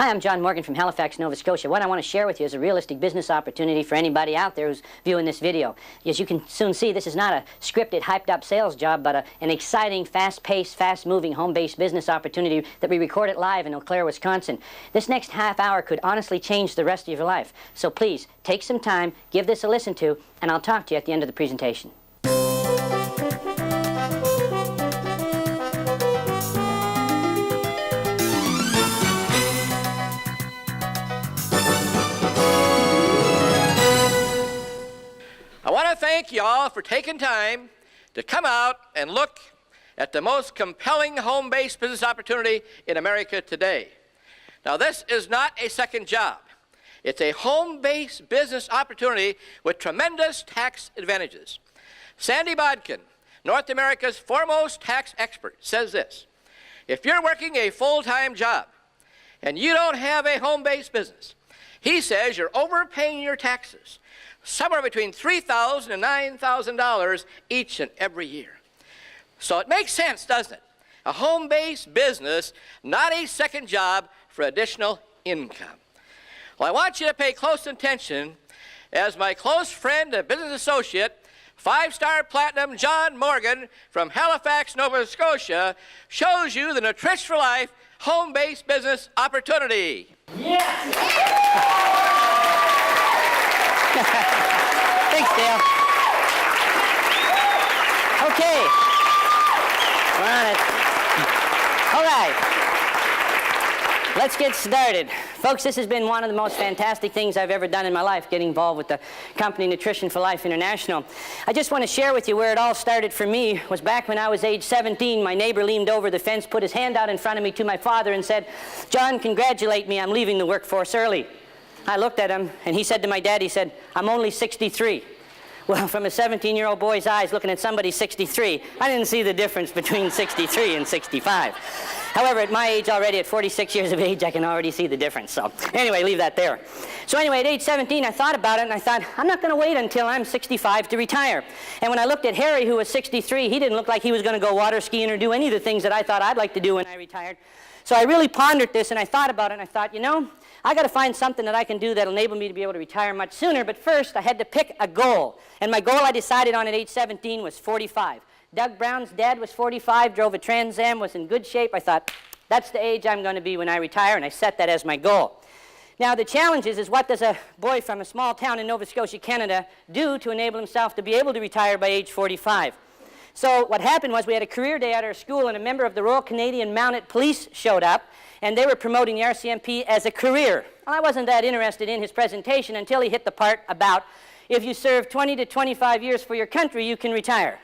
Hi, I'm John Morgan from Halifax, Nova Scotia. What I want to share with you is a realistic business opportunity for anybody out there who's viewing this video. As you can soon see, this is not a scripted, hyped-up sales job, but an exciting, fast-paced, fast-moving, home-based business opportunity that we recorded live in Eau Claire, Wisconsin. This next half hour could honestly change the rest of your life. So please, take some time, give this a listen to, and I'll talk to you at the end of the presentation. I want to thank you all for taking time to come out and look at the most compelling home-based business opportunity in America today. Now, this is not a second job. It's a home-based business opportunity with tremendous tax advantages. Sandy Bodkin, North America's foremost tax expert, says this: if you're working a full-time job and you don't have a home-based business, he says you're overpaying your taxes somewhere between $3,000 and $9,000 each and every year. So it makes sense, doesn't it? A home-based business, not a second job for additional income. Well, I want you to pay close attention as my close friend and business associate, 5-star platinum John Morgan from Halifax, Nova Scotia, shows you the Nutrition for Life home-based business opportunity. Yes! Thanks, Dale. Okay. We're on it. All right. Let's get started. Folks, this has been one of the most fantastic things I've ever done in my life, getting involved with the company Nutrition for Life International. I just want to share with you where it all started for me was back when I was age 17. My neighbor leaned over the fence, put his hand out in front of me to my father and said, "John, congratulate me, I'm leaving the workforce early." I looked at him, and he said to my dad, he said, "I'm only 63. Well, from a 17-year-old boy's eyes looking at somebody 63, I didn't see the difference between 63 and 65. However, at my age already, at 46 years of age, I can already see the difference. So anyway, leave that there. So anyway, at age 17, I thought about it, and I thought, I'm not going to wait until I'm 65 to retire. And when I looked at Harry, who was 63, he didn't look like he was going to go water skiing or do any of the things that I thought I'd like to do when I retired. So I really pondered this, and I thought about it, and I thought, you know, I got to find something that I can do that'll enable me to be able to retire much sooner. But first, I had to pick a goal. And my goal I decided on at age 17 was 45. Doug Brown's dad was 45, drove a Trans Am, was in good shape. I thought, that's the age I'm going to be when I retire, and I set that as my goal. Now, the challenge is what does a boy from a small town in Nova Scotia, Canada, do to enable himself to be able to retire by age 45? So what happened was we had a career day at our school, and a member of the Royal Canadian Mounted Police showed up, and they were promoting the RCMP as a career. Well, I wasn't that interested in his presentation until he hit the part about if you serve 20 to 25 years for your country, you can retire.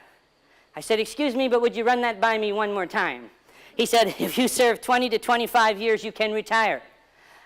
I said, "Excuse me, but would you run that by me one more time?" He said, "If you serve 20 to 25 years, you can retire."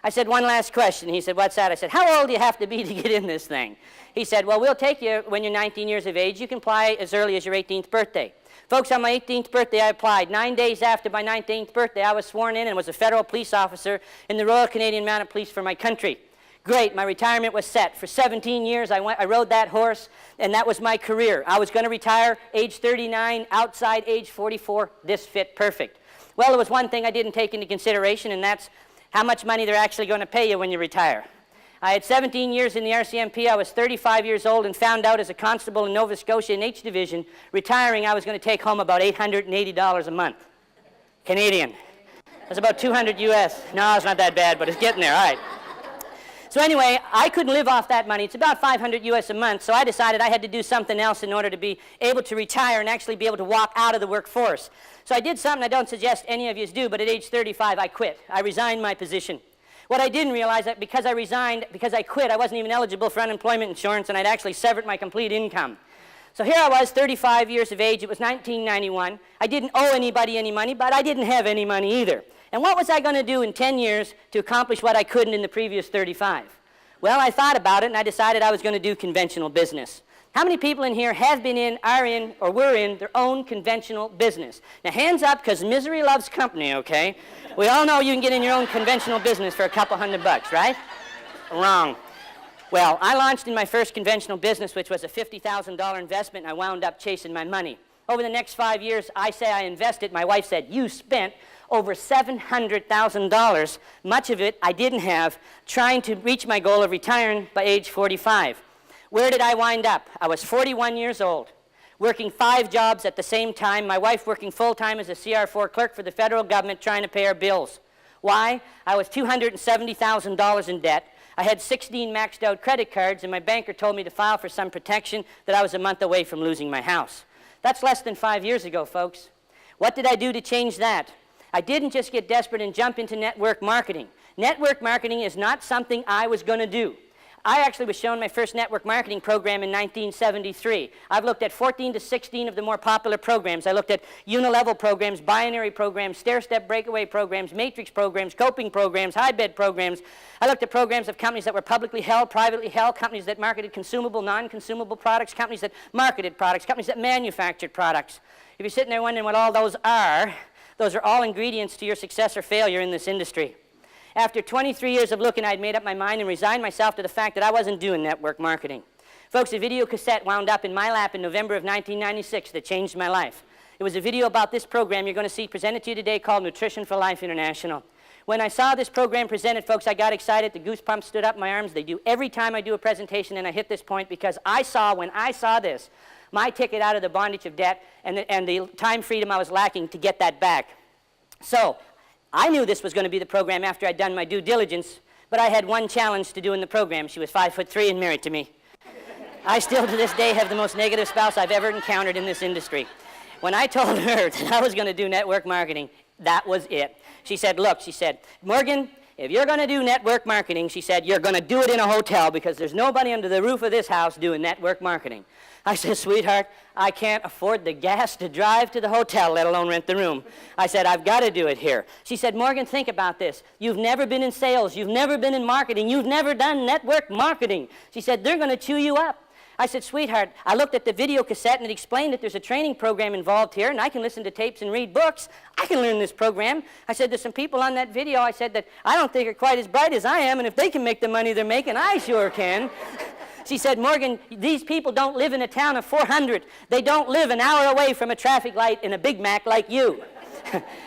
I said, "One last question." He said, "What's that?" I said, "How old do you have to be to get in this thing?" He said, "Well, we'll take you when you're 19 years of age. You can apply as early as your 18th birthday." Folks, on my 18th birthday, I applied. 9 days after my 19th birthday, I was sworn in and was a federal police officer in the Royal Canadian Mounted Police for my country. Great, my retirement was set. For 17 years, I rode that horse, and that was my career. I was going to retire age 39, outside age 44. This fit perfect. Well, there was one thing I didn't take into consideration, and that's how much money they're actually going to pay you when you retire. I had 17 years in the RCMP. I was 35 years old and found out as a constable in Nova Scotia in H Division, retiring, I was going to take home about $880 a month. Canadian. That's about 200 US. No, it's not that bad, but it's getting there, all right. So anyway, I couldn't live off that money. It's about 500 US a month, so I decided I had to do something else in order to be able to retire and actually be able to walk out of the workforce. So I did something I don't suggest any of you do, but at age 35, I quit. I resigned my position. What I didn't realize that because I quit, I wasn't even eligible for unemployment insurance, and I'd actually severed my complete income. So here I was, 35 years of age. It was 1991. I didn't owe anybody any money, but I didn't have any money either. And what was I going to do in 10 years to accomplish what I couldn't in the previous 35? Well, I thought about it, and I decided I was going to do conventional business. How many people in here have been in, are in, or were in their own conventional business? Now, hands up, because misery loves company, okay? We all know you can get in your own conventional business for a couple $100, right? Wrong. Well, I launched in my first conventional business, which was a $50,000 investment, and I wound up chasing my money. Over the next 5 years, I say I invested. My wife said, "You spent over $700,000, much of it I didn't have, trying to reach my goal of retiring by age 45. Where did I wind up? I was 41 years old, working 5 jobs at the same time, my wife working full-time as a CR4 clerk for the federal government trying to pay our bills. Why? I was $270,000 in debt. I had 16 maxed out credit cards, and my banker told me to file for some protection that I was a month away from losing my house. That's less than 5 years ago, folks. What did I do to change that? I didn't just get desperate and jump into network marketing. Network marketing is not something I was going to do. I actually was shown my first network marketing program in 1973. I've looked at 14 to 16 of the more popular programs. I looked at unilevel programs, binary programs, stair-step breakaway programs, matrix programs, coping programs, high-bed programs. I looked at programs of companies that were publicly held, privately held, companies that marketed consumable, non-consumable products, companies that marketed products, companies that manufactured products. If you're sitting there wondering what all those are all ingredients to your success or failure in this industry. After 23 years of looking, I'd made up my mind and resigned myself to the fact that I wasn't doing network marketing. Folks, a video cassette wound up in my lap in November of 1996 that changed my life. It was a video about this program you're going to see presented to you today called Nutrition for Life International. When I saw this program presented, folks, I got excited. The goosebumps stood up in my arms. They do every time I do a presentation, and I hit this point because when I saw this, my ticket out of the bondage of debt and the time freedom I was lacking to get that back. So, I knew this was going to be the program after I'd done my due diligence, but I had one challenge to do in the program. She was 5'3" and married to me. I still to this day have the most negative spouse I've ever encountered in this industry. When I told her that I was going to do network marketing, that was it. She said, look, she said, Morgan, if you're going to do network marketing, she said, you're going to do it in a hotel because there's nobody under the roof of this house doing network marketing. I said, sweetheart, I can't afford the gas to drive to the hotel, let alone rent the room. I said, I've got to do it here. She said, Morgan, think about this. You've never been in sales. You've never been in marketing. You've never done network marketing. She said, they're going to chew you up. I said, sweetheart, I looked at the video cassette and it explained that there's a training program involved here and I can listen to tapes and read books. I can learn this program. I said, there's some people on that video, I said, that I don't think are quite as bright as I am, and if they can make the money they're making, I sure can. She said, Morgan, these people don't live in a town of 400. They don't live an hour away from a traffic light in a Big Mac like you.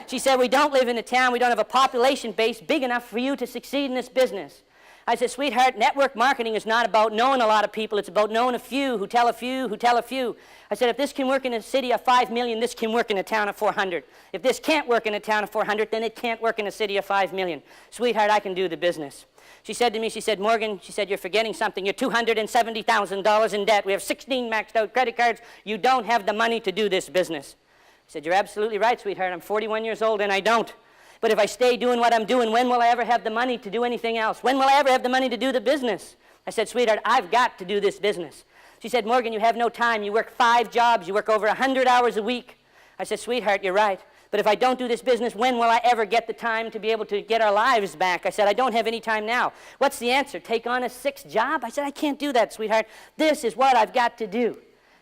She said, we don't live in a town, we don't have a population base big enough for you to succeed in this business. I said, sweetheart, network marketing is not about knowing a lot of people. It's about knowing a few who tell a few who tell a few. I said, if this can work in a city of 5 million, this can work in a town of 400. If this can't work in a town of 400, then it can't work in a city of 5 million. Sweetheart, I can do the business. She said to me, she said, Morgan, she said, you're forgetting something. You're $270,000 in debt. We have 16 maxed out credit cards. You don't have the money to do this business. I said, you're absolutely right, sweetheart. I'm 41 years old and I don't. But if I stay doing what I'm doing, when will I ever have the money to do anything else? When will I ever have the money to do the business? I said, sweetheart, I've got to do this business. She said, Morgan, you have no time. You work 5 jobs. You work over 100 hours a week. I said, sweetheart, you're right. But if I don't do this business, when will I ever get the time to be able to get our lives back? I said, I don't have any time now. What's the answer? Take on a 6th job? I said, I can't do that, sweetheart. This is what I've got to do.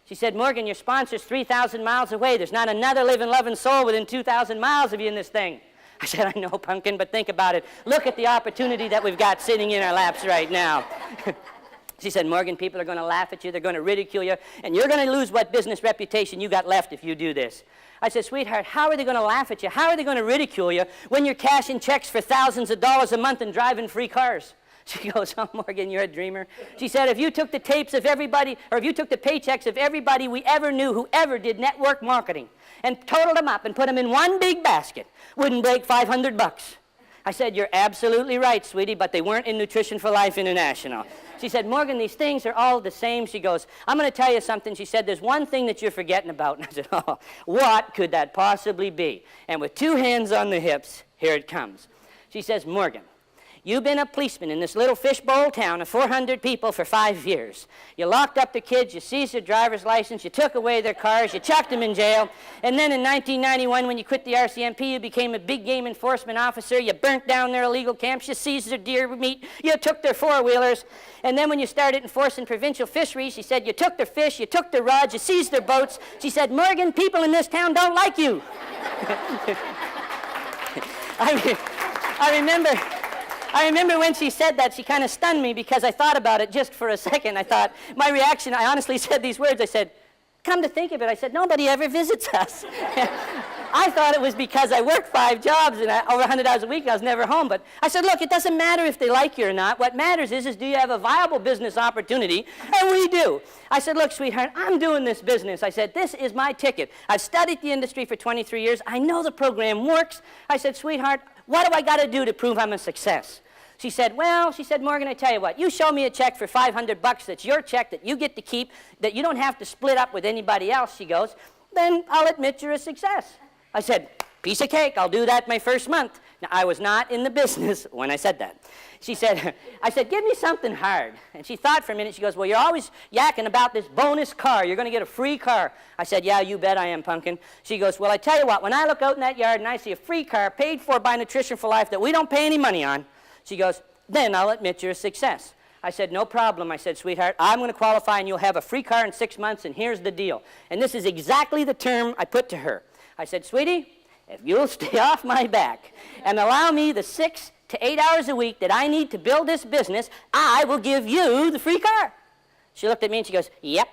She said, Morgan, your sponsor's 3,000 miles away. There's not another living, loving soul within 2,000 miles of you in this thing. I said, I know, pumpkin, but think about it. Look at the opportunity that we've got sitting in our laps right now. She said, Morgan, people are going to laugh at you, they're going to ridicule you, and you're going to lose what business reputation you got left if you do this. I said, sweetheart, how are they going to laugh at you? How are they going to ridicule you when you're cashing checks for thousands of dollars a month and driving free cars? She goes, oh, Morgan, you're a dreamer. She said, if you took the tapes of everybody, or if you took the paychecks of everybody we ever knew who ever did network marketing, and totaled them up and put them in one big basket, wouldn't break $500. I said, you're absolutely right, sweetie, but they weren't in Nutrition for Life International. She said, Morgan, these things are all the same. She goes, I'm going to tell you something. She said, there's one thing that you're forgetting about. And I said, oh, what could that possibly be? And with 2 hands on the hips, here it comes. She says, Morgan, you've been a policeman in this little fishbowl town of 400 people for 5 years. You locked up the kids, you seized their driver's license, you took away their cars, you chucked them in jail, and then in 1991, when you quit the RCMP, you became a big game enforcement officer, you burnt down their illegal camps, you seized their deer meat, you took their 4-wheelers, and then when you started enforcing provincial fisheries, she said, you took their fish, you took their rods, you seized their boats. She said, Morgan, people in this town don't like you. I remember when she said that, she kind of stunned me because I thought about it just for a second. I thought, my reaction, I honestly said these words. I said, come to think of it, I said, nobody ever visits us. I thought it was because I worked 5 jobs and over 100 hours a week, I was never home. But I said, look, it doesn't matter if they like you or not. What matters is do you have a viable business opportunity? And we do. I said, look, sweetheart, I'm doing this business. I said, this is my ticket. I've studied the industry for 23 years. I know the program works. I said, sweetheart, what do I got to do to prove I'm a success? She said, well, she said, Morgan, I tell you what, you show me a check for $500 that's your check that you get to keep, that you don't have to split up with anybody else, she goes, then I'll admit you're a success. I said, piece of cake, I'll do that my first month. Now, I was not in the business when I said that. She said, I said, give me something hard. And she thought for a minute, she goes, well, you're always yakking about this bonus car. You're going to get a free car. I said, yeah, you bet I am, pumpkin. She goes, well, I tell you what, when I look out in that yard and I see a free car paid for by Nutrition for Life that we don't pay any money on, she goes, then I'll admit you're a success. I said, no problem. I said, sweetheart, I'm going to qualify and you'll have a free car in 6 months, and here's the deal. And this is exactly the term I put to her. I said, sweetie, if you'll stay off my back and allow me the 6 to 8 hours a week that I need to build this business, I will give you the free car. She looked at me and she goes, yep,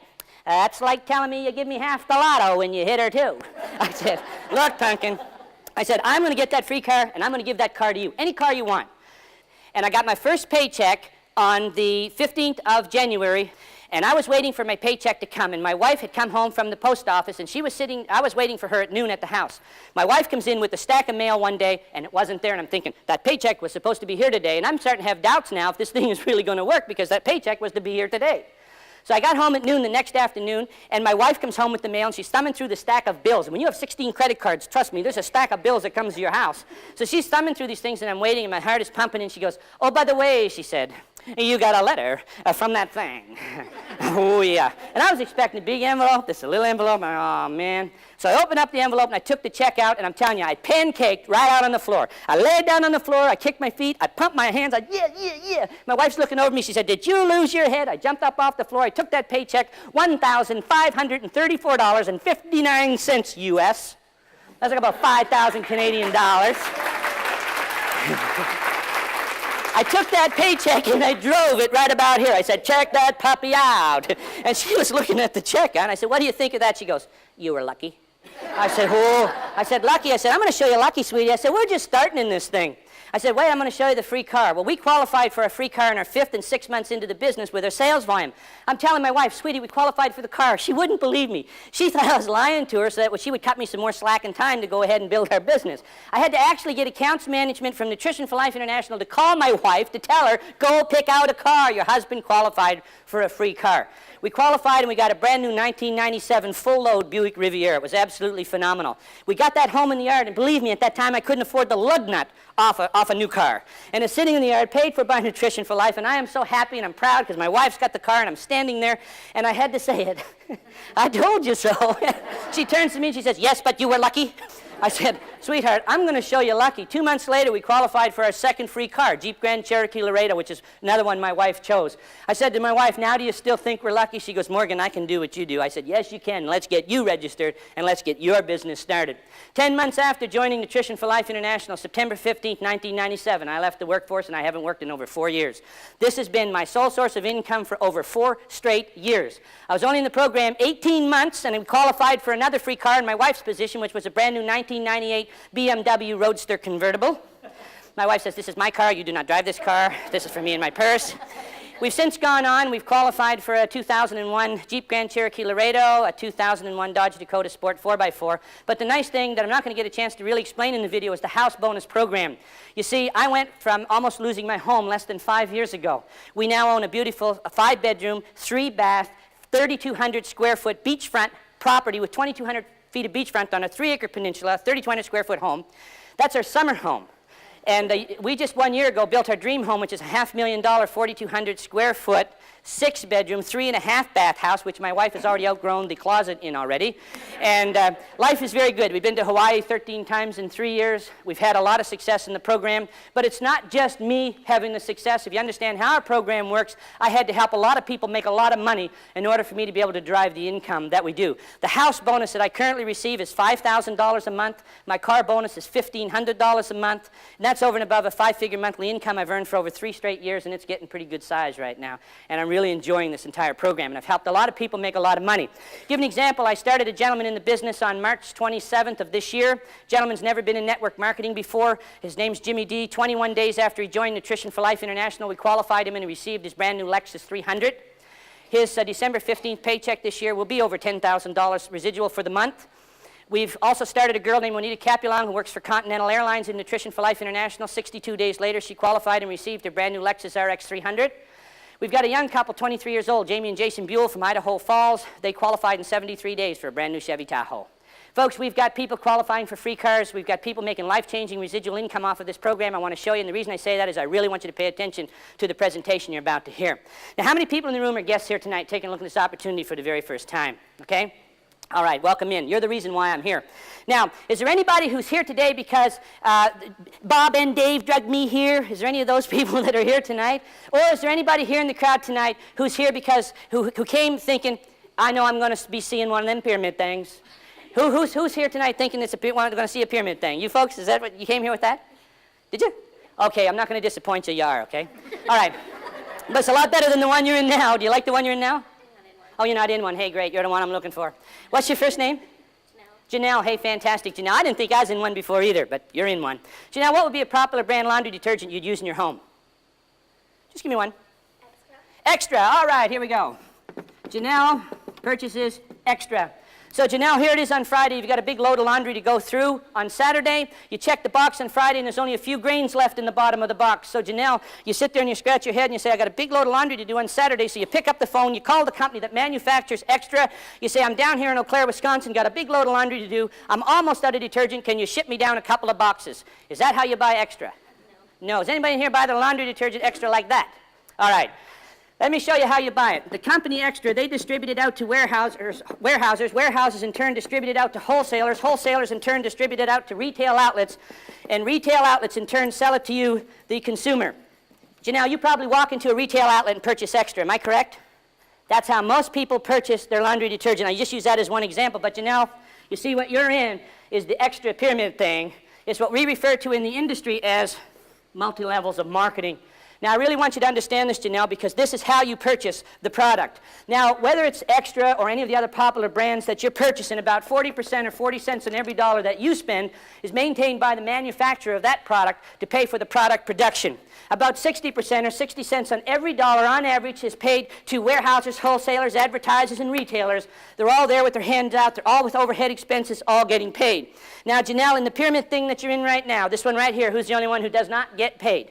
that's like telling me you give me half the lotto when you hit her too. I said, look, pumpkin, I said, I'm going to get that free car and I'm going to give that car to you, any car you want. And I got my first paycheck on the 15th of January, and I was waiting for my paycheck to come, and my wife had come home from the post office, and I was waiting for her at noon at the house. My wife comes in with a stack of mail one day, and it wasn't there, and I'm thinking, that paycheck was supposed to be here today, and I'm starting to have doubts now if this thing is really going to work, because that paycheck was to be here today. So I got home at noon the next afternoon, and my wife comes home with the mail, and she's thumbing through the stack of bills. And when you have 16 credit cards, trust me, there's a stack of bills that comes to your house. So she's thumbing through these things, and I'm waiting, and my heart is pumping, and she goes, oh, by the way, she said, you got a letter from that thing. Oh, yeah. And I was expecting a big envelope, this a little envelope, and oh, man. So I opened up the envelope, and I took the check out, and I'm telling you, I pancaked right out on the floor. I laid down on the floor, I kicked my feet, I pumped my hands, yeah. My wife's looking over me, she said, did you lose your head? I jumped up off the floor, I took that paycheck, $1,534.59 US. That's like about 5,000 Canadian dollars. I took that paycheck and I drove it right about here. I said, check that puppy out. And she was looking at the check, and I said, what do you think of that? She goes, you were lucky. I said, oh. I said, lucky. I said, I'm going to show you lucky, sweetie. I said, we're just starting in this thing. I said, wait, I'm going to show you the free car. Well, we qualified for a free car in our 5th and 6 months into the business with our sales volume. I'm telling my wife, sweetie, we qualified for the car. She wouldn't believe me. She thought I was lying to her so that she would cut me some more slack and time to go ahead and build our business. I had to actually get accounts management from Nutrition for Life International to call my wife to tell her, go pick out a car. Your husband qualified for a free car. We qualified and we got a brand new 1997 full-load Buick Riviera. It was absolutely phenomenal. We got that home in the yard, and believe me, at that time I couldn't afford the lug nut off a new car. And it's sitting in the yard, paid for by Nutrition for Life, and I am so happy and I'm proud because my wife's got the car and I'm standing there, and I had to say it. I told you so. She turns to me and she says, yes, but you were lucky. I said, sweetheart, I'm going to show you lucky. 2 months later, we qualified for our second free car, Jeep Grand Cherokee Laredo, which is another one my wife chose. I said to my wife, now do you still think we're lucky? She goes, Morgan, I can do what you do. I said, yes, you can. Let's get you registered, and let's get your business started. 10 months after joining Nutrition for Life International, September 15th, 1997, I left the workforce, and I haven't worked in over 4 years. This has been my sole source of income for over 4 straight years. I was only in the program 18 months, and I qualified for another free car in my wife's position, which was a brand new 1998 BMW Roadster convertible. My wife says, this is my car, you do not drive this car, this is for me and my purse. We've since gone on, we've qualified for a 2001 Jeep Grand Cherokee Laredo, a 2001 Dodge Dakota Sport 4x4, but the nice thing that I'm not going to get a chance to really explain in the video is the house bonus program. You see, I went from almost losing my home less than 5 years ago. We now own a beautiful 5-bedroom, 3-bath, 3,200 square foot beachfront property with 2,200 feet of beachfront on a 3-acre peninsula, 3,200 square foot home. That's our summer home. And we just 1 year ago built our dream home, which is a $500,000, 4,200 square foot, 6-bedroom, 3.5-bath house, which my wife has already outgrown the closet in already. And life is very good. We've been to Hawaii 13 times in 3 years. We've had a lot of success in the program, but it's not just me having the success. If you understand how our program works, I had to help a lot of people make a lot of money in order for me to be able to drive the income that we do. The house bonus that I currently receive is $5,000 a month. My car bonus is $1,500 a month. And that's That's over and above a 5-figure monthly income I've earned for over 3 straight years, and it's getting pretty good size right now. And I'm really enjoying this entire program, and I've helped a lot of people make a lot of money. Give an example. I started a gentleman in the business on March 27th of this year. Gentleman's never been in network marketing before. His name's Jimmy D. 21 days after he joined Nutrition for Life International, we qualified him and he received his brand new Lexus 300. His December 15th paycheck this year will be over $10,000 residual for the month. We've also started a girl named Juanita Capulon who works for Continental Airlines in Nutrition for Life International. 62 days later, she qualified and received her brand new Lexus RX 300. We've got a young couple, 23 years old, Jamie and Jason Buell from Idaho Falls. They qualified in 73 days for a brand new Chevy Tahoe. Folks, we've got people qualifying for free cars. We've got people making life-changing residual income off of this program. I want to show you, and the reason I say that is I really want you to pay attention to the presentation you're about to hear. Now, how many people in the room are guests here tonight taking a look at this opportunity for the very first time? Okay? All right, welcome in. You're the reason why I'm here. Now, is there anybody who's here today because Bob and Dave drugged me here? Is there any of those people that are here tonight? Or is there anybody here in the crowd tonight who's here because, who came thinking, I know I'm going to be seeing one of them pyramid things? Who's here tonight thinking it's going to see a pyramid thing? You folks, is that what you came here with that? Did you? Okay, I'm not going to disappoint you. You are, okay? All right. But it's a lot better than the one you're in now. Do you like the one you're in now? Oh, you're not in one. Hey, great. You're the one I'm looking for. What's your first name? Janelle. Janelle. Hey, fantastic. Janelle, I didn't think I was in one before either, but you're in one. Janelle, what would be a popular brand laundry detergent you'd use in your home? Just give me one. Extra. Extra. All right, here we go. Janelle purchases Extra. So Janelle, here it is on Friday. You've got a big load of laundry to go through. On Saturday, you check the box on Friday, and there's only a few grains left in the bottom of the box. So Janelle, you sit there and you scratch your head and you say, I got a big load of laundry to do on Saturday. So you pick up the phone, you call the company that manufactures Extra. You say, I'm down here in Eau Claire, Wisconsin, got a big load of laundry to do. I'm almost out of detergent. Can you ship me down a couple of boxes? Is that how you buy Extra? No. No. Does anybody in here buy the laundry detergent Extra like that? All right. Let me show you how you buy it. The company Extra, they distribute it out to warehouses in turn distribute it out to wholesalers, wholesalers in turn distribute it out to retail outlets, and retail outlets in turn sell it to you, the consumer. Janelle, you probably walk into a retail outlet and purchase Extra, am I correct? That's how most people purchase their laundry detergent. I just use that as one example, but Janelle, you see what you're in is the Extra pyramid thing. It's what we refer to in the industry as multi-levels of marketing. Now, I really want you to understand this, Janelle, because this is how you purchase the product. Now, whether it's Extra or any of the other popular brands that you're purchasing, about 40% or 40 cents on every dollar that you spend is maintained by the manufacturer of that product to pay for the product production. About 60% or 60 cents on every dollar on average is paid to warehouses, wholesalers, advertisers, and retailers. They're all there with their hands out. They're all with overhead expenses, all getting paid. Now, Janelle, in the pyramid thing that you're in right now, this one right here, who's the only one who does not get paid?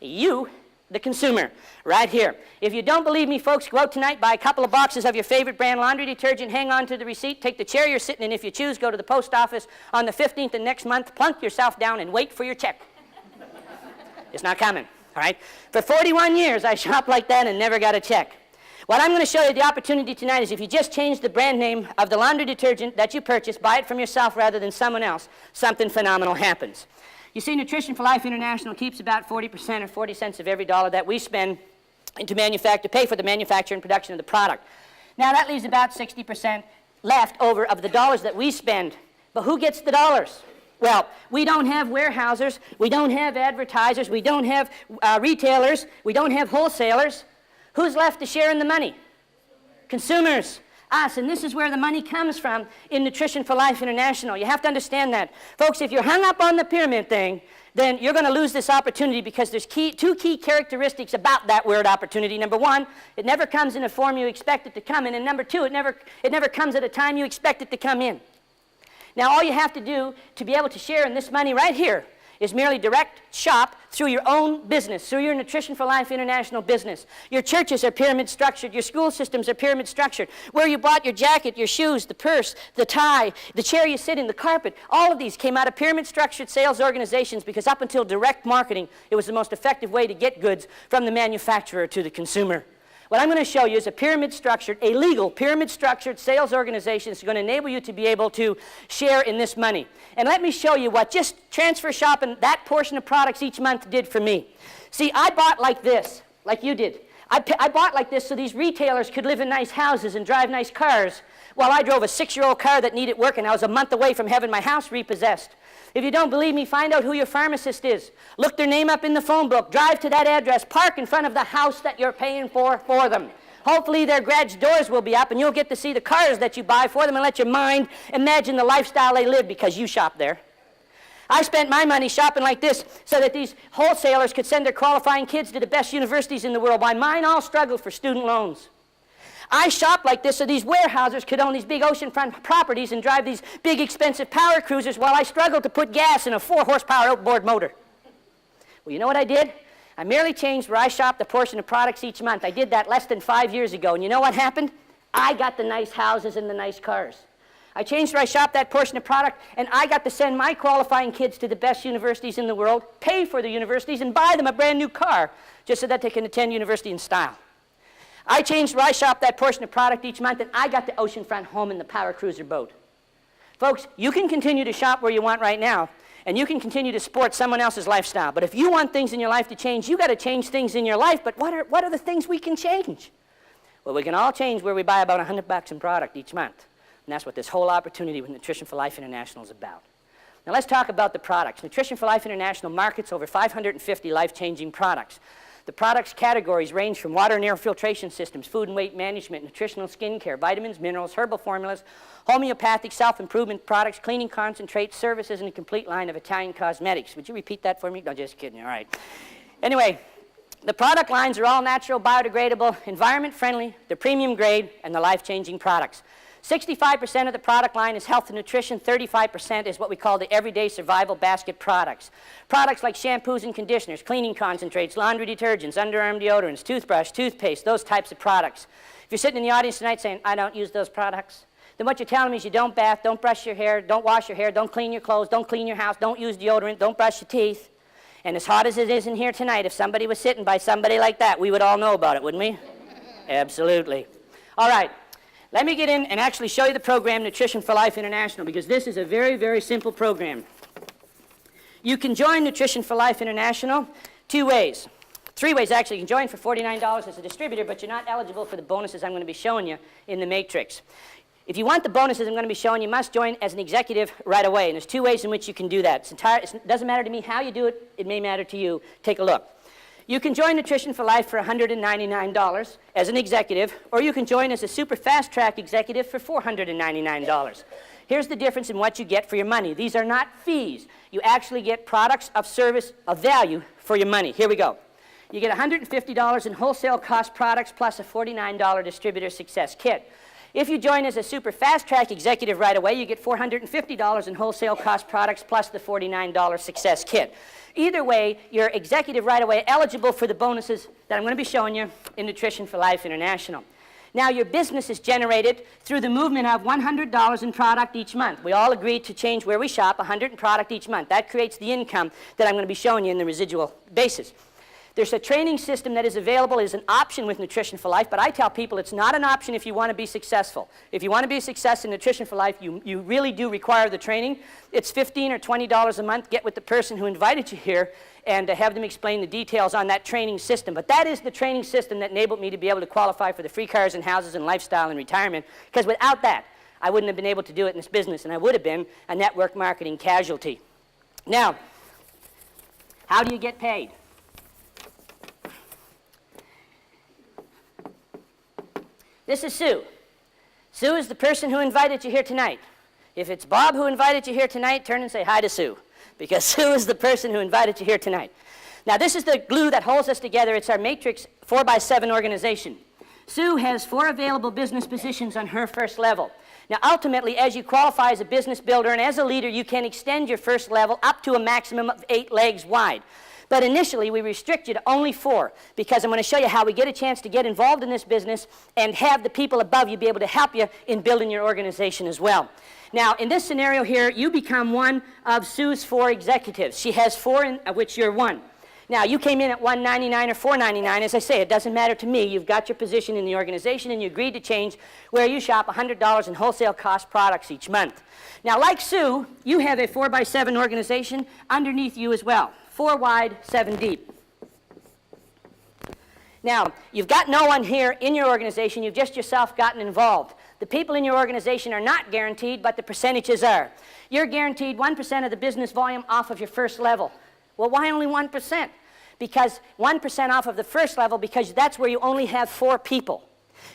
You, the consumer, right here. If you don't believe me, folks, go out tonight, buy a couple of boxes of your favorite brand laundry detergent, hang on to the receipt, take the chair you're sitting in if you choose, go to the post office on the 15th of next month, plunk yourself down and wait for your check. It's not coming, all right? For 41 years, I shopped like that and never got a check. What I'm going to show you the opportunity tonight is if you just change the brand name of the laundry detergent that you purchase, buy it from yourself rather than someone else, something phenomenal happens. You see, Nutrition for Life International keeps about 40% or 40 cents of every dollar that we spend to pay for the manufacture and production of the product. Now, that leaves about 60% left over of the dollars that we spend. But who gets the dollars? Well, we don't have warehousers, we don't have advertisers, we don't have retailers, we don't have wholesalers. Who's left to share in the money? Consumers. Us, and this is where the money comes from in Nutrition for Life International. You have to understand that. Folks, if you're hung up on the pyramid thing, then you're going to lose this opportunity because there's two key characteristics about that word opportunity. Number one, it never comes in a form you expect it to come in, and number two, it never comes at a time you expect it to come in. Now, all you have to do to be able to share in this money right here is merely direct shop through your own business, through your Nutrition for Life International business. Your churches are pyramid structured. Your school systems are pyramid structured. Where you bought your jacket, your shoes, the purse, the tie, the chair you sit in, the carpet, all of these came out of pyramid structured sales organizations because up until direct marketing, it was the most effective way to get goods from the manufacturer to the consumer. What I'm going to show you is a legal pyramid-structured sales organization that's going to enable you to be able to share in this money. And let me show you what just transfer shopping that portion of products each month did for me. See, I bought like this, like you did. I bought like this so these retailers could live in nice houses and drive nice cars while I drove a 6-year-old car that needed work and I was a month away from having my house repossessed. If you don't believe me, find out who your pharmacist is. Look their name up in the phone book. Drive to that address. Park in front of the house that you're paying for them. Hopefully their garage doors will be up and you'll get to see the cars that you buy for them and let your mind imagine the lifestyle they live because you shop there. I spent my money shopping like this so that these wholesalers could send their qualifying kids to the best universities in the world while mine all struggled for student loans. I shopped like this so these warehousers could own these big oceanfront properties and drive these big expensive power cruisers while I struggled to put gas in a 4-horsepower outboard motor. Well, you know what I did? I merely changed where I shopped a portion of products each month. I did that less than 5 years ago, and you know what happened? I got the nice houses and the nice cars. I changed where I shopped that portion of product, and I got to send my qualifying kids to the best universities in the world, pay for the universities, and buy them a brand new car just so that they can attend university in style. I changed where I shopped that portion of product each month, and I got the oceanfront home and the power cruiser boat. Folks, you can continue to shop where you want right now, and you can continue to sport someone else's lifestyle. But if you want things in your life to change, you got to change things in your life. But what are the things we can change? Well, we can all change where we buy about $100 in product each month. And that's what this whole opportunity with Nutrition for Life International is about. Now let's talk about the products. Nutrition for Life International markets over 550 life-changing products. The products categories range from water and air filtration systems, food and weight management, nutritional skincare, vitamins, minerals, herbal formulas, homeopathic self-improvement products, cleaning concentrates, services, and a complete line of Italian cosmetics. Would you repeat that for me? No, just kidding. All right. Anyway, the product lines are all natural, biodegradable, environment-friendly, they're premium grade, and they're life-changing products. 65% of the product line is health and nutrition. 35% is what we call the everyday survival basket products. Products like shampoos and conditioners, cleaning concentrates, laundry detergents, underarm deodorants, toothbrush, toothpaste, those types of products. If you're sitting in the audience tonight saying, I don't use those products, then what you're telling me is you don't bath, don't brush your hair, don't wash your hair, don't clean your clothes, don't clean your house, don't use deodorant, don't brush your teeth. And as hot as it is in here tonight, if somebody was sitting by somebody like that, we would all know about it, wouldn't we? Absolutely. All right. Let me get in and actually show you the program Nutrition for Life International, because this is a very, very simple program. You can join Nutrition for Life International 2 ways. 3 ways, actually. You can join for $49 as a distributor, but you're not eligible for the bonuses I'm going to be showing you in the matrix. If you want the bonuses I'm going to be showing, you must join as an executive right away. And there's 2 ways in which you can do that. It doesn't matter to me how you do it. It may matter to you. Take a look. You can join Nutrition for Life for $199 as an executive, or you can join as a super fast-track executive for $499. Here's the difference in what you get for your money. These are not fees. You actually get products of service of value for your money. Here we go. You get $150 in wholesale cost products plus a $49 distributor success kit. If you join as a super fast-track executive right away, you get $450 in wholesale cost products plus the $49 success kit. Either way, you're executive right away, eligible for the bonuses that I'm going to be showing you in Nutrition for Life International. Now, your business is generated through the movement of $100 in product each month. We all agreed to change where we shop, $100 in product each month. That creates the income that I'm going to be showing you in the residual basis. There's a training system that is available as an option with Nutrition for Life, but I tell people it's not an option if you want to be successful. If you want to be a success in Nutrition for Life, you really do require the training. It's $15 or $20 a month. Get with the person who invited you here and have them explain the details on that training system. But that is the training system that enabled me to be able to qualify for the free cars and houses and lifestyle and retirement, because without that, I wouldn't have been able to do it in this business, and I would have been a network marketing casualty. Now, how do you get paid? This is Sue. Sue is the person who invited you here tonight. If it's Bob who invited you here tonight, turn and say hi to Sue, because Sue is the person who invited you here tonight. Now, this is the glue that holds us together. It's our Matrix 4x7 organization. Sue has 4 available business positions on her first level. Now, ultimately, as you qualify as a business builder and as a leader, you can extend your first level up to a maximum of 8 legs wide. But initially, we restrict you to only 4, because I'm going to show you how we get a chance to get involved in this business and have the people above you be able to help you in building your organization as well. Now, in this scenario here, you become one of Sue's 4 executives. She has 4, of which you're one. Now, you came in at $199 or $499. As I say, it doesn't matter to me. You've got your position in the organization, and you agreed to change where you shop $100 in wholesale cost products each month. Now, like Sue, you have a 4x7 organization underneath you as well. 4 wide, 7 deep. Now, you've got no one here in your organization. You've just yourself gotten involved. The people in your organization are not guaranteed, but the percentages are. You're guaranteed 1% of the business volume off of your first level. Well, why only 1%? Because 1% off of the first level, because that's where you only have 4 people.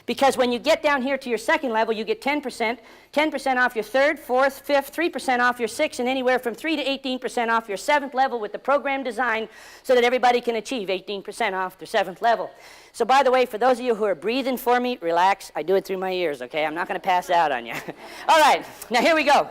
Because when you get down here to your second level, you get 10%, 10% off your third, fourth, fifth, 3% off your sixth, and anywhere from 3 to 18% off your 7th level with the program designed so that everybody can achieve 18% off their 7th level. So by the way, for those of you who are breathing for me, relax. I do it through my ears, okay? I'm not going to pass out on you. All right, now here we go.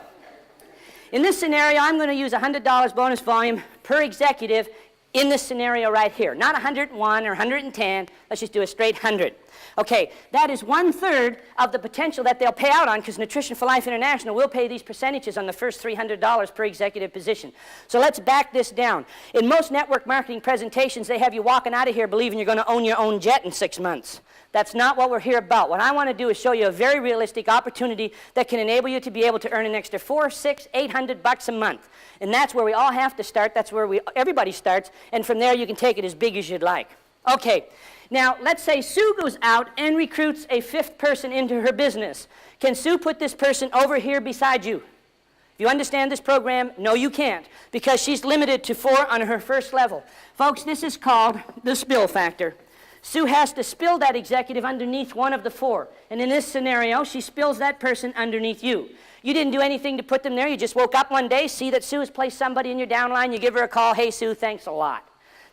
In this scenario, I'm going to use $100 bonus volume per executive in this scenario right here. Not 101 or 110. Let's just do a straight 100. Okay, that is 1/3 of the potential that they'll pay out on, because Nutrition for Life International will pay these percentages on the first $300 per executive position. So let's back this down. In most network marketing presentations, they have you walking out of here believing you're going to own your own jet in 6 months. That's not what we're here about. What I want to do is show you a very realistic opportunity that can enable you to be able to earn an extra $400, $600, $800 a month. And that's where we all have to start. That's where everybody starts. And from there, you can take it as big as you'd like. Okay. Now, let's say Sue goes out and recruits a 5th person into her business. Can Sue put this person over here beside you? If you understand this program, no, you can't, because she's limited to 4 on her first level. Folks, this is called the spill factor. Sue has to spill that executive underneath one of the 4. And in this scenario, she spills that person underneath you. You didn't do anything to put them there. You just woke up one day, see that Sue has placed somebody in your downline, you give her a call, hey, Sue, thanks a lot.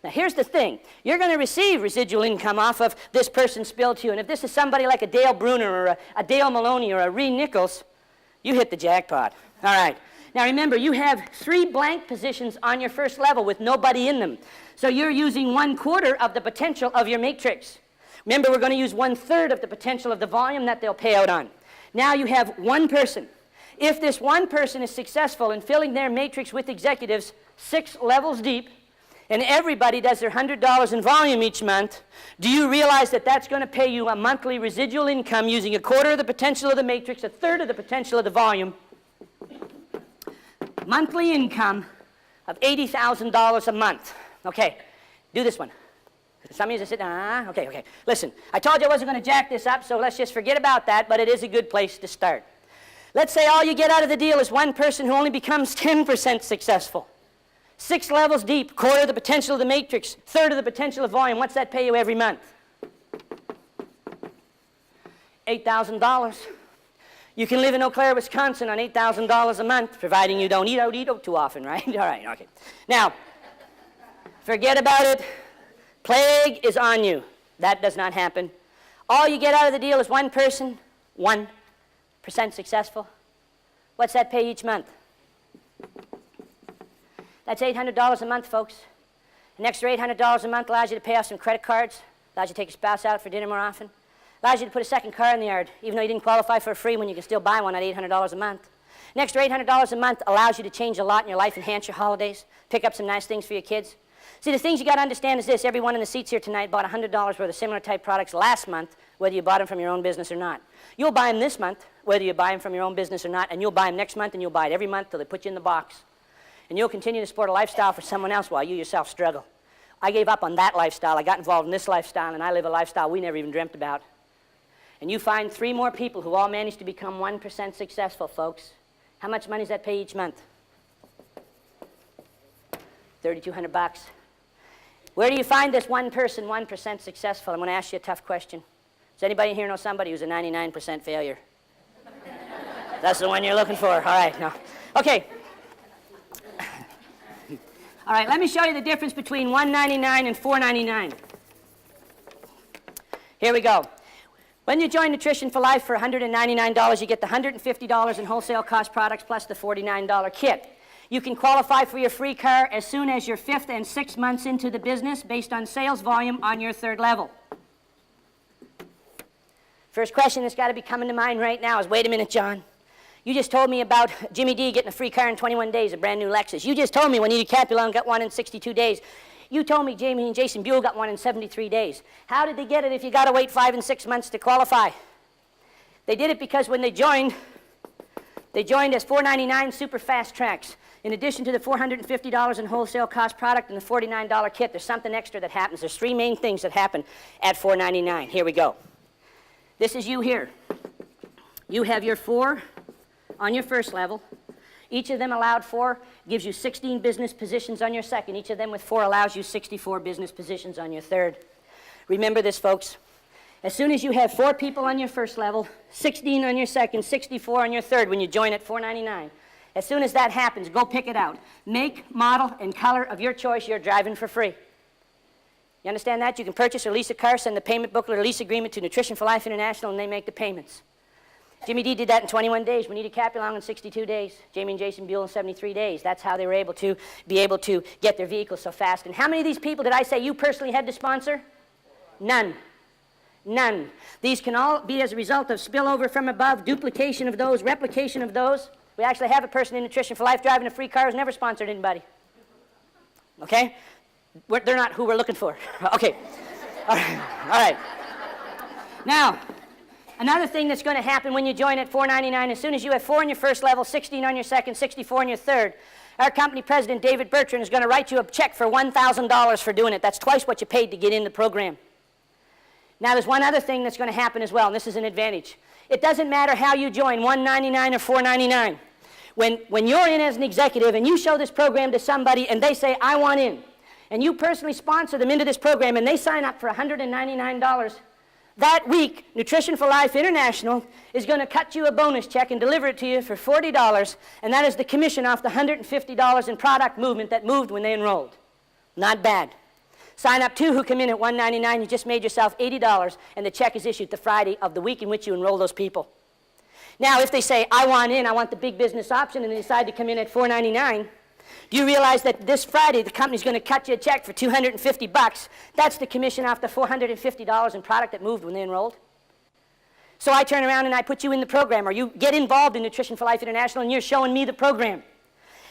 Now, here's the thing. You're going to receive residual income off of this person spilled to you. And if this is somebody like a Dale Bruner or a Dale Maloney or a Ree Nichols, you hit the jackpot. All right. Now, remember, you have 3 blank positions on your first level with nobody in them. So you're using 1/4 of the potential of your matrix. Remember, we're going to use 1/3 of the potential of the volume that they'll pay out on. Now you have 1 person. If this 1 person is successful in filling their matrix with executives 6 levels deep, and everybody does their $100 in volume each month, do you realize that that's going to pay you a monthly residual income using 1/4 of the potential of the matrix, 1/3 of the potential of the volume, monthly income of $80,000 a month? Okay, do this one. Some of you just sit down, okay. Listen, I told you I wasn't going to jack this up, so let's just forget about that, but it is a good place to start. Let's say all you get out of the deal is 1 person who only becomes 10% successful. 6 levels deep, 1/4 of the potential of the matrix, 1/3 of the potential of volume. What's that pay you every month? $8,000. You can live in Eau Claire, Wisconsin on $8,000 a month, providing you don't eat out too often, right? All right, okay. Now, forget about it. Plague is on you. That does not happen. All you get out of the deal is 1 person, 1% successful. What's that pay each month? That's $800 a month, folks. An extra $800 a month allows you to pay off some credit cards, allows you to take your spouse out for dinner more often, allows you to put a second car in the yard, even though you didn't qualify for a free one, you can still buy one at $800 a month. An extra $800 a month allows you to change a lot in your life, enhance your holidays, pick up some nice things for your kids. See, the things you got to understand is this. Everyone in the seats here tonight bought $100 worth of similar type products last month, whether you bought them from your own business or not. You'll buy them this month, whether you buy them from your own business or not, and you'll buy them next month, and you'll buy it every month till they put you in the box. And you'll continue to support a lifestyle for someone else while you yourself struggle. I gave up on that lifestyle. I got involved in this lifestyle, and I live a lifestyle we never even dreamt about. And you find 3 more people who all managed to become 1% successful, folks. How much money does that pay each month? $3,200. Where do you find this 1 person, 1% successful? I'm going to ask you a tough question. Does anybody here know somebody who's a 99% failure? That's the one you're looking for. All right, no. Okay. All right, let me show you the difference between $199 and $499. Here we go. When you join Nutrition for Life for $199, you get the $150 in wholesale cost products plus the $49 kit. You can qualify for your free car as soon as you're 5th and 6 months into the business based on sales volume on your 3rd level. First question that's got to be coming to mind right now is, wait a minute, John. You just told me about Jimmy D getting a free car in 21 days, a brand new Lexus. You just told me Juanita Capulon got one in 62 days. You told me Jamie and Jason Buell got one in 73 days. How did they get it if you got to wait 5 and 6 months to qualify? They did it because when they joined as $499 super fast tracks. In addition to the $450 in wholesale cost product and the $49 kit, there's something extra that happens. There's 3 main things that happen at $499. Here we go. This is you here. You have your 4 on your first level. Each of them allowed 4 gives you 16 business positions on your second. Each of them with 4 allows you 64 business positions on your third. Remember this, folks. As soon as you have 4 people on your first level, 16 on your second, 64 on your third when you join at $4.99. As soon as that happens, go pick it out. Make, model, and color of your choice, you're driving for free. You understand that? You can purchase or lease a car, send the payment booklet or lease agreement to Nutrition for Life International, and they make the payments. Jimmy D did that in 21 days. Juanita Capulong in 62 days. Jamie and Jason Buell in 73 days. That's how they were able to get their vehicles so fast. And how many of these people did I say you personally had to sponsor? None. None. These can all be as a result of spillover from above, duplication of those, replication of those. We actually have a person in Nutrition for Life driving a free car who's never sponsored anybody. Okay? They're not who we're looking for. Okay. All right. All right. Now, another thing that's going to happen when you join at $4.99, as soon as you have 4 on your first level, 16 on your second, 64 on your third, our company president, David Bertrand, is going to write you a check for $1,000 for doing it. That's twice what you paid to get in the program. Now, there's one other thing that's going to happen as well, and this is an advantage. It doesn't matter how you join, $1.99 or $4.99. When you're in as an executive and you show this program to somebody and they say, I want in, and you personally sponsor them into this program and they sign up for $199, that week, Nutrition for Life International is going to cut you a bonus check and deliver it to you for $40, and that is the commission off the $150 in product movement that moved when they enrolled. Not bad. Sign up 2 who come in at $1.99, you just made yourself $80, and the check is issued the Friday of the week in which you enroll those people. Now, if they say, I want in, I want the big business option, and they decide to come in at $4.99, do you realize that this Friday the company's going to cut you a check for $250? That's the commission off the $450 in product that moved when they enrolled. So I turn around and I put you in the program, or you get involved in Nutrition for Life International and you're showing me the program.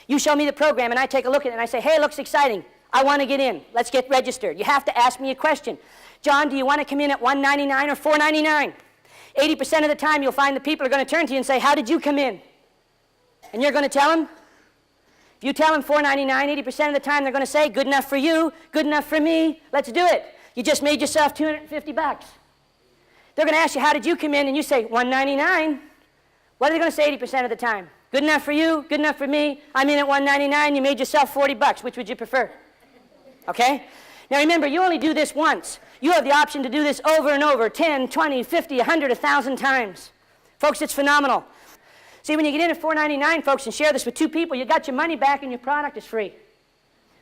You show me the program and I take a look at it and I say, hey, it looks exciting. I want to get in. Let's get registered. You have to ask me a question. John, do you want to come in at $1.99 or $4.99? 80% of the time you'll find the people are going to turn to you and say, how did you come in? And you're going to tell them? If you tell them $4.99, 80% of the time they're going to say, good enough for you, good enough for me, let's do it. You just made yourself $250. They're going to ask you, how did you come in? And you say, $1.99. What are they going to say 80% of the time? Good enough for you, good enough for me, I'm in at $1.99, you made yourself $40. Which would you prefer? Okay? Now remember, you only do this once. You have the option to do this over and over, 10, 20, 50, 100, 1,000 times. Folks, it's phenomenal. See, when you get in at $4.99, folks, and share this with 2 people, you got your money back and your product is free.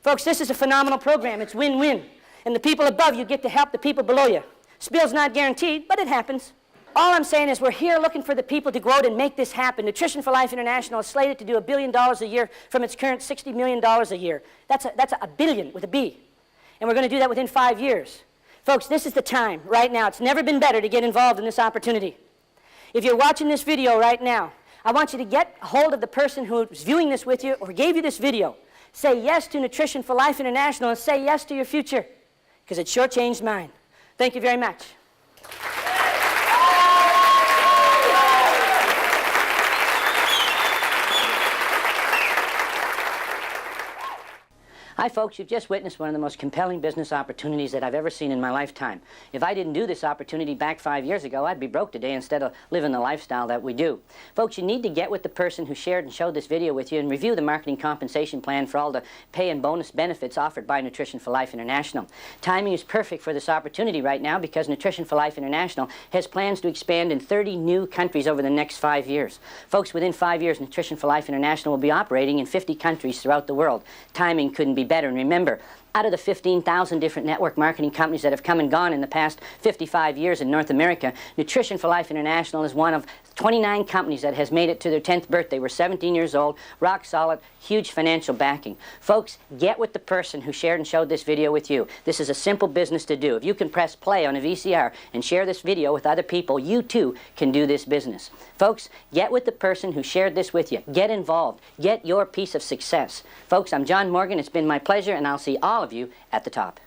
Folks, this is a phenomenal program. It's win-win. And the people above you get to help the people below you. Spill's not guaranteed, but it happens. All I'm saying is we're here looking for the people to go out and make this happen. Nutrition for Life International is slated to do $1 billion a year from its current $60 million a year. That's a billion with a B. And we're going to do that within 5 years. Folks, this is the time right now. It's never been better to get involved in this opportunity. If you're watching this video right now, I want you to get a hold of the person who's viewing this with you or gave you this video. Say yes to Nutrition for Life International and say yes to your future, because it sure changed mine. Thank you very much. Hi folks, you've just witnessed one of the most compelling business opportunities that I've ever seen in my lifetime. If I didn't do this opportunity back 5 years ago, I'd be broke today instead of living the lifestyle that we do. Folks, you need to get with the person who shared and showed this video with you and review the marketing compensation plan for all the pay and bonus benefits offered by Nutrition for Life International. Timing is perfect for this opportunity right now because Nutrition for Life International has plans to expand in 30 new countries over the next 5 years. Folks, within 5 years, Nutrition for Life International will be operating in 50 countries throughout the world. Timing couldn't be better. And remember, out of the 15,000 different network marketing companies that have come and gone in the past 55 years in North America, Nutrition for Life International is one of 29 companies that has made it to their 10th birthday. We're 17 years old, rock solid, huge financial backing. Folks, get with the person who shared and showed this video with you. This is a simple business to do. If you can press play on a VCR and share this video with other people, you too can do this business. Folks, get with the person who shared this with you. Get involved. Get your piece of success. Folks, I'm John Morgan. It's been my pleasure, and I'll see all of you at the top.